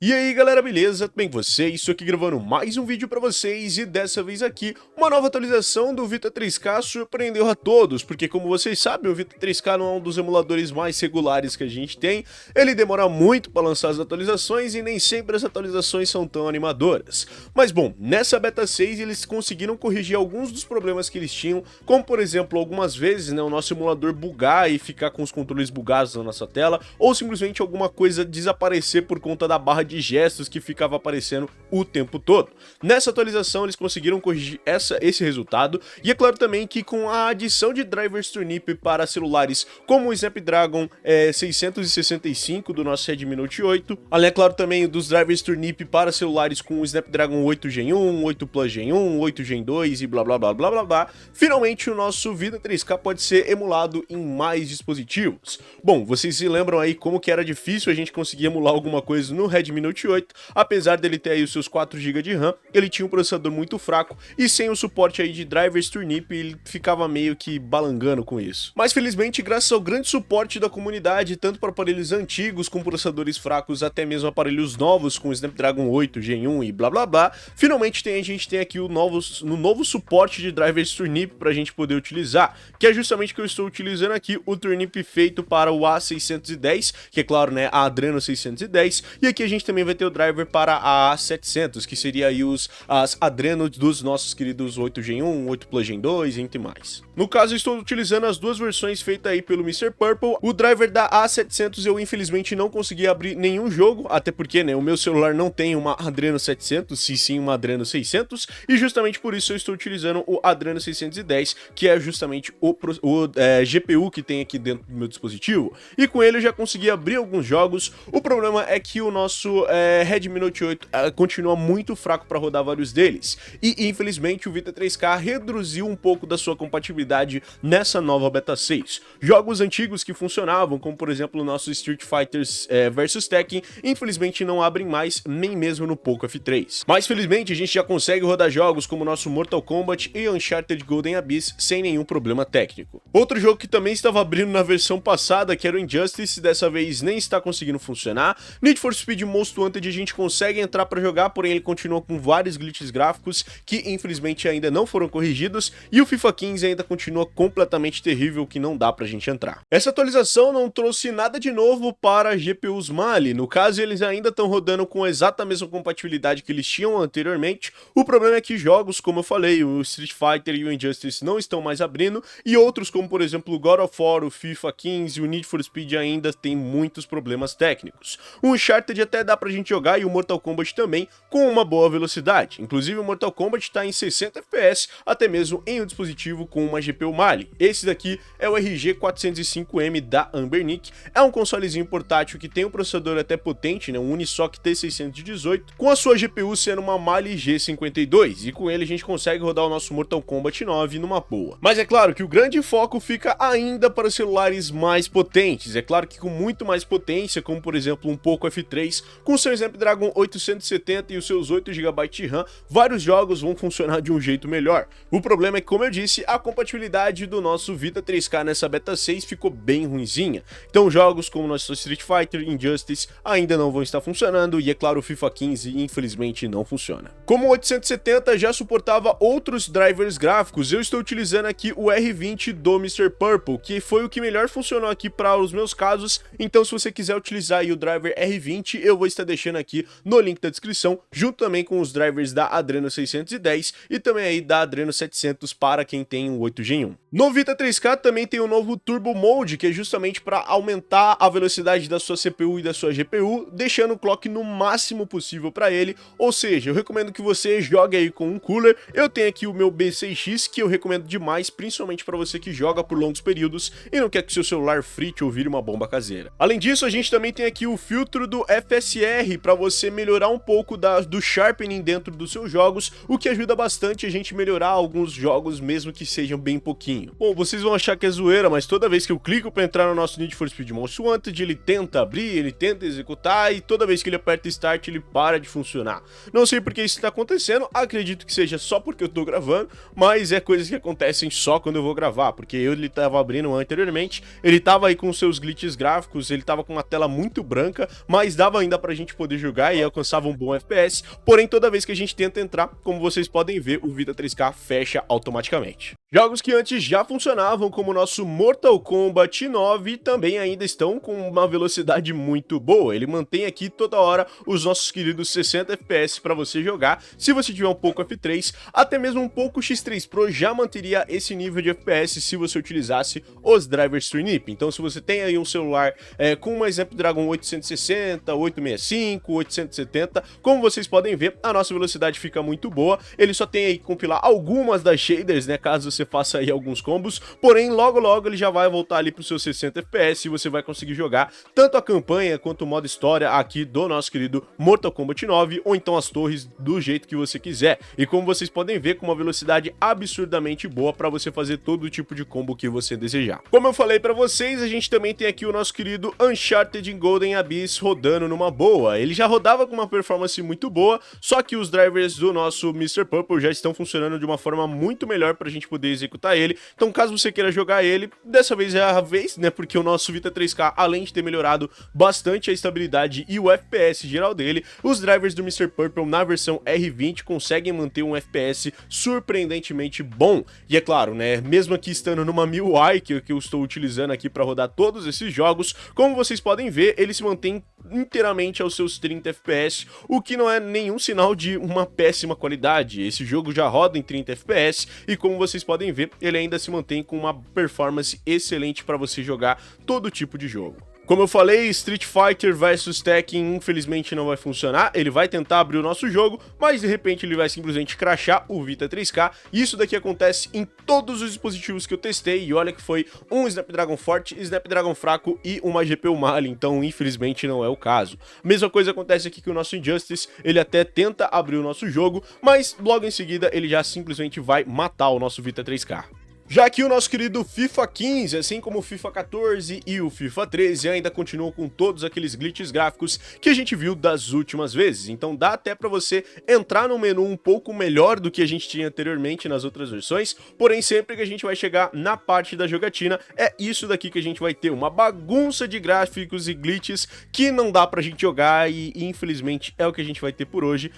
E aí galera, beleza? Tudo bem com vocês? Estou aqui gravando mais um vídeo pra vocês e dessa vez aqui uma nova atualização do Vita 3K surpreendeu a todos, porque como vocês sabem o Vita 3K não é um dos emuladores mais regulares que a gente tem, ele demora muito para lançar as atualizações e nem sempre as atualizações são tão animadoras. Mas bom, nessa beta 6 eles conseguiram corrigir alguns dos problemas que eles tinham, como por exemplo algumas vezes o nosso emulador bugar e ficar com os controles bugados na nossa tela, ou simplesmente alguma coisa desaparecer por conta da barra de gestos que ficava aparecendo o tempo todo. Nessa atualização eles conseguiram corrigir esse resultado, e é claro também que com a adição de drivers Turnip para celulares como o Snapdragon 665 do nosso Redmi Note 8, além é claro também dos drivers Turnip para celulares com o Snapdragon 8 Gen 1, 8 Plus Gen 1, 8 Gen 2 e blá blá blá blá blá blá, finalmente o nosso Vita 3K pode ser emulado em mais dispositivos. Bom, vocês se lembram aí como que era difícil a gente conseguir emular alguma coisa no Redmi Note 8, apesar dele ter aí os seus 4 GB de RAM, ele tinha um processador muito fraco e sem o suporte aí de drivers Turnip ele ficava meio que balangando com isso. Mas felizmente, graças ao grande suporte da comunidade, tanto para aparelhos antigos com processadores fracos até mesmo aparelhos novos com Snapdragon 8 Gen 1 e blá blá blá, finalmente a gente tem aqui o novo suporte de drivers Turnip para a gente poder utilizar, que é justamente o que eu estou utilizando aqui, o Turnip feito para o A610, que é claro, a Adreno 610, e aqui a gente também vai ter o driver para a A700, que seria aí as Adreno dos nossos queridos 8 Gen 1, 8 Plus Gen 2 e entre mais. No caso, eu estou utilizando as duas versões feitas aí pelo Mr. Purple. O driver da A700 eu infelizmente não consegui abrir nenhum jogo, até porque o meu celular não tem uma Adreno 700, sim uma Adreno 600, e justamente por isso eu estou utilizando o Adreno 610, que é justamente o GPU que tem aqui dentro do meu dispositivo, e com ele eu já consegui abrir alguns jogos. O problema é que o nosso Redmi Note 8 continua muito fraco para rodar vários deles, e infelizmente o Vita 3K reduziu um pouco da sua compatibilidade nessa nova beta 6. Jogos antigos que funcionavam, como por exemplo o nosso Street Fighter vs Tekken, infelizmente não abrem mais, nem mesmo no Poco F3. Mas felizmente a gente já consegue rodar jogos como o nosso Mortal Kombat e Uncharted Golden Abyss sem nenhum problema técnico. Outro jogo que também estava abrindo na versão passada, que era o Injustice, dessa vez nem está conseguindo funcionar. Need for Speed Most Wanted a gente consegue entrar para jogar, porém ele continua com vários glitches gráficos que infelizmente ainda não foram corrigidos, e o FIFA 15 ainda continua completamente terrível, que não dá pra gente entrar. Essa atualização não trouxe nada de novo para GPUs Mali, no caso eles ainda estão rodando com a exata mesma compatibilidade que eles tinham anteriormente. O problema é que jogos, como eu falei, o Street Fighter e o Injustice não estão mais abrindo, e outros como por exemplo o God of War, o FIFA 15 e o Need for Speed ainda tem muitos problemas técnicos. O Uncharted até dá pra gente jogar, e o Mortal Kombat também, com uma boa velocidade. Inclusive o Mortal Kombat está em 60 FPS, até mesmo em um dispositivo com uma GPU Mali. Esse daqui é o RG405M da Anbernic, é um consolezinho portátil que tem um processador até potente, um Unisoc T618, com a sua GPU sendo uma Mali G52, e com ele a gente consegue rodar o nosso Mortal Kombat 9 numa boa. Mas é claro que o grande foco fica ainda para os celulares mais potentes, é claro que com muito mais potência, como por exemplo um Poco F3, com seu Snapdragon 870 e os seus 8 GB de RAM, vários jogos vão funcionar de um jeito melhor. O problema é que, como eu disse, a compatibilidade do nosso Vita 3K nessa beta 6 ficou bem ruinzinha. Então jogos como o nosso Street Fighter, Injustice ainda não vão estar funcionando, e é claro o FIFA 15 infelizmente não funciona. Como o 870 já suportava outros drivers gráficos, eu estou utilizando aqui o R20 do Mr. Purple, que foi o que melhor funcionou aqui para os meus casos. Então se você quiser utilizar aí o driver R20, eu vou estar deixando aqui no link da descrição, junto também com os drivers da Adreno 610 e também aí da Adreno 700 para quem tem um 8 Gen 1. No Vita 3K também tem o novo Turbo Mode, que é justamente para aumentar a velocidade da sua CPU e da sua GPU, deixando o clock no máximo possível para ele. Ou seja, eu recomendo que você jogue aí com um cooler. Eu tenho aqui o meu B6X, que eu recomendo demais, principalmente para você que joga por longos períodos e não quer que seu celular frite ou vire uma bomba caseira. Além disso, a gente também tem aqui o filtro do FSR para você melhorar um pouco do sharpening dentro dos seus jogos, o que ajuda bastante a gente melhorar alguns jogos, mesmo que sejam bem pouquinho. Bom, vocês vão achar que é zoeira, mas toda vez que eu clico para entrar no nosso Need for Speed Most Wanted, ele tenta abrir, ele tenta executar, e toda vez que ele aperta Start, ele para de funcionar. Não sei porque isso está acontecendo, acredito que seja só porque eu tô gravando, mas é coisas que acontecem só quando eu vou gravar, porque ele tava abrindo anteriormente, ele tava aí com seus glitches gráficos, ele tava com uma tela muito branca, mas dava ainda pra gente poder jogar e alcançava um bom FPS, porém toda vez que a gente tenta entrar, como vocês podem ver, o Vita 3K fecha automaticamente. Jogos que antes já funcionavam, como o nosso Mortal Kombat 9, também ainda estão com uma velocidade muito boa. Ele mantém aqui toda hora os nossos queridos 60 FPS para você jogar. Se você tiver um pouco F3, até mesmo um pouco X3 Pro já manteria esse nível de FPS se você utilizasse os drivers Trinip. Então se você tem aí um celular com uma Snapdragon 860, 865, 870, como vocês podem ver, a nossa velocidade fica muito boa. Ele só tem aí que compilar algumas das shaders, né, caso você faça aí alguns combos, porém logo ele já vai voltar ali para os seus 60 FPS e você vai conseguir jogar tanto a campanha quanto o modo história aqui do nosso querido Mortal Kombat 9, ou então as torres do jeito que você quiser. E como vocês podem ver, com uma velocidade absurdamente boa para você fazer todo tipo de combo que você desejar. Como eu falei para vocês, a gente também tem aqui o nosso querido Uncharted Golden Abyss rodando numa boa. Ele já rodava com uma performance muito boa, só que os drivers do nosso Mr. Purple já estão funcionando de uma forma muito melhor para a gente poder executar ele. Então caso você queira jogar ele, dessa vez é a vez, né, porque o nosso Vita 3K, além de ter melhorado bastante a estabilidade e o FPS geral dele, os drivers do Mr. Purple na versão R20 conseguem manter um FPS surpreendentemente bom. E é claro, né, mesmo aqui estando numa MIUI que eu estou utilizando aqui para rodar todos esses jogos, como vocês podem ver, ele se mantém inteiramente aos seus 30 FPS, o que não é nenhum sinal de uma péssima qualidade. Esse jogo já roda em 30 FPS e como vocês podem ver, ele ainda se mantém com uma performance excelente para você jogar todo tipo de jogo. Como eu falei, Street Fighter vs Tekken infelizmente não vai funcionar, ele vai tentar abrir o nosso jogo, mas de repente ele vai simplesmente crashar o Vita 3K, e isso daqui acontece em todos os dispositivos que eu testei, e olha que foi um Snapdragon forte, Snapdragon fraco e uma GPU Mali, então infelizmente não é o caso. Mesma coisa acontece aqui com o nosso Injustice, ele até tenta abrir o nosso jogo, mas logo em seguida ele já simplesmente vai matar o nosso Vita 3K. Já que o nosso querido FIFA 15, assim como o FIFA 14 e o FIFA 13, ainda continuam com todos aqueles glitches gráficos que a gente viu das últimas vezes. Então dá até para você entrar num menu um pouco melhor do que a gente tinha anteriormente nas outras versões, porém sempre que a gente vai chegar na parte da jogatina, é isso daqui que a gente vai ter, uma bagunça de gráficos e glitches que não dá pra gente jogar e infelizmente é o que a gente vai ter por hoje.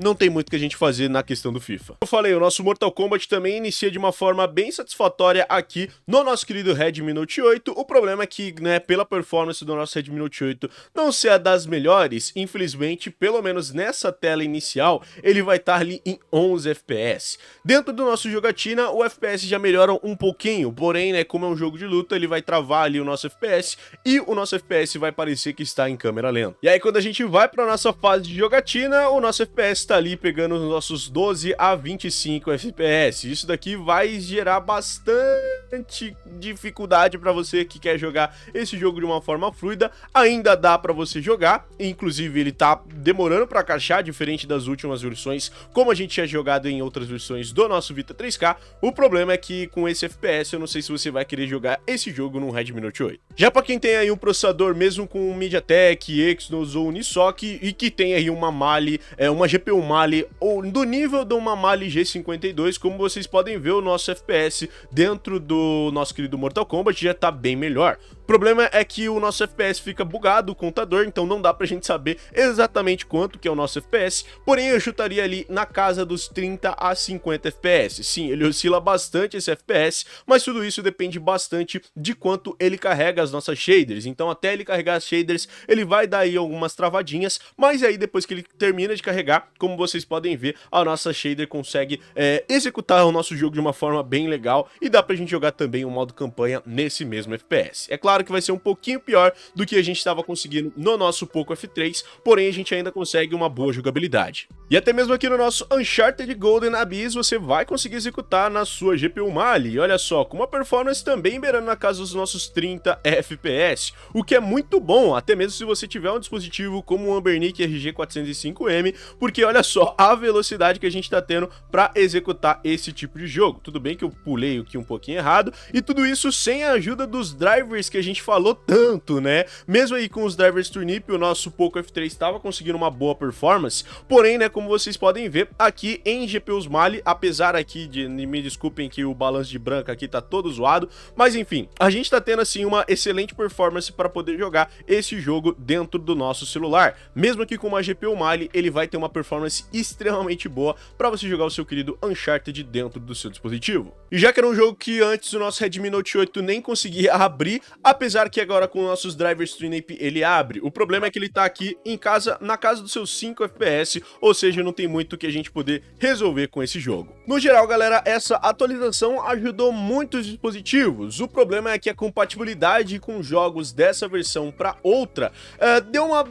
Não tem muito que a gente fazer na questão do FIFA. Eu falei, o nosso Mortal Kombat também inicia de uma forma bem satisfatória aqui no nosso querido Redmi Note 8. O problema é que, né, pela performance do nosso Redmi Note 8 não ser a das melhores, infelizmente, pelo menos nessa tela inicial, ele vai estar ali em 11 FPS. Dentro do nosso jogatina, o FPS já melhora um pouquinho, porém, né, como é um jogo de luta, ele vai travar ali o nosso FPS e o nosso FPS vai parecer que está em câmera lenta. E aí, quando a gente vai para nossa fase de jogatina, o nosso FPS tá ali pegando os nossos 12 a 25 FPS. Isso daqui vai gerar bastante dificuldade para você que quer jogar esse jogo de uma forma fluida. Ainda dá para você jogar, inclusive ele tá demorando para crashar, diferente das últimas versões, como a gente tinha jogado em outras versões do nosso Vita 3K. O problema é que com esse FPS eu não sei se você vai querer jogar esse jogo no Redmi Note 8. Já para quem tem aí um processador mesmo com MediaTek, Exynos ou Unisoc e que tem aí uma Mali, uma GPU Mali ou do nível de uma Mali G52, como vocês podem ver, o nosso FPS dentro do nosso querido Mortal Kombat já tá bem melhor. O problema é que o nosso FPS fica bugado, o contador, então não dá pra gente saber exatamente quanto que é o nosso FPS, porém eu chutaria ali na casa dos 30 a 50 FPS. Sim, ele oscila bastante esse FPS, mas tudo isso depende bastante de quanto ele carrega as nossas shaders, então até ele carregar as shaders, ele vai dar aí algumas travadinhas, mas aí depois que ele termina de carregar, como vocês podem ver, a nossa shader consegue executar o nosso jogo de uma forma bem legal e dá pra gente jogar também o modo campanha nesse mesmo FPS. É claro que vai ser um pouquinho pior do que a gente estava conseguindo no nosso Poco F3, porém a gente ainda consegue uma boa jogabilidade. E até mesmo aqui no nosso Uncharted Golden Abyss você vai conseguir executar na sua GPU Mali, e olha só, com uma performance também beirando na casa dos nossos 30 FPS, o que é muito bom, até mesmo se você tiver um dispositivo como o Anbernic RG405M, porque olha só a velocidade que a gente tá tendo para executar esse tipo de jogo. Tudo bem que eu pulei aqui um pouquinho errado, e tudo isso sem a ajuda dos drivers que a gente falou tanto, né? Mesmo aí com os drivers Turnip, o nosso Poco F3 estava conseguindo uma boa performance, porém, né, como vocês podem ver, aqui em GPUs Mali, apesar aqui de, me desculpem que o balanço de branca aqui tá todo zoado, mas enfim, a gente tá tendo assim uma excelente performance para poder jogar esse jogo dentro do nosso celular. Mesmo que com uma GPU Mali, ele vai ter uma performance extremamente boa para você jogar o seu querido Uncharted dentro do seu dispositivo. E já que era um jogo que antes o nosso Redmi Note 8 nem conseguia abrir, apesar que agora com nossos drivers Trinip ele abre, o problema é que ele tá aqui em casa, na casa dos seus 5 FPS, ou seja, não tem muito o que a gente poder resolver com esse jogo. No geral, galera, essa atualização ajudou muitos dispositivos. O problema é que a compatibilidade com jogos dessa versão para outra deu uma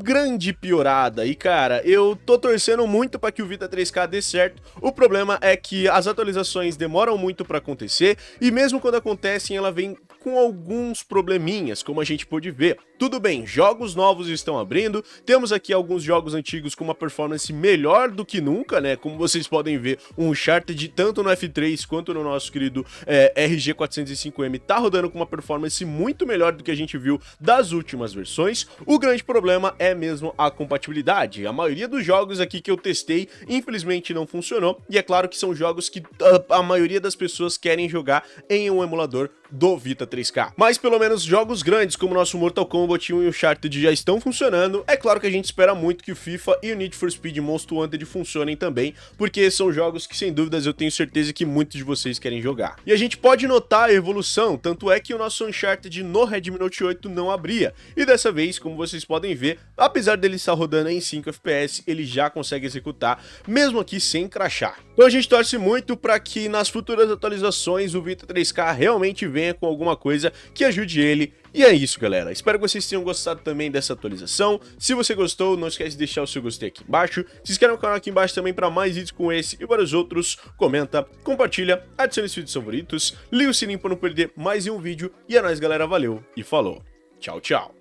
grande piorada e cara, eu tô torcendo muito para que o Vita 3K dê certo. O problema é que as atualizações demoram muito para acontecer e mesmo quando acontecem ela vem com alguns probleminhas, como a gente pôde ver. Tudo bem, jogos novos estão abrindo, temos aqui alguns jogos antigos com uma performance melhor do que nunca, né? Como vocês podem ver, um Uncharted tanto no F3 quanto no nosso querido RG405M tá rodando com uma performance muito melhor do que a gente viu das últimas versões. O grande problema é mesmo a compatibilidade. A maioria dos jogos aqui que eu testei, infelizmente não funcionou, e é claro que são jogos que a maioria das pessoas querem jogar em um emulador do Vita 3K. Mas pelo menos jogos grandes como o nosso Mortal Kombat 1 e o Uncharted já estão funcionando. É claro que a gente espera muito que o FIFA e o Need for Speed Most Wanted funcionem também, porque são jogos que sem dúvidas eu tenho certeza que muitos de vocês querem jogar. E a gente pode notar a evolução, tanto é que o nosso Uncharted no Redmi Note 8 não abria, e dessa vez, como vocês podem ver, apesar dele estar rodando em 5 FPS, ele já consegue executar, mesmo aqui sem crashar. Então a gente torce muito para que nas futuras atualizações o Vita 3K realmente venha com alguma coisa que ajude ele. E é isso, galera. Espero que vocês tenham gostado também dessa atualização. Se você gostou, não esquece de deixar o seu gostei aqui embaixo. Se inscreve no canal aqui embaixo também para mais vídeos como esse e vários outros. Comenta, compartilha, adicione os vídeos favoritos, liga o sininho para não perder mais um vídeo. E é nóis, galera. Valeu e falou. Tchau, tchau.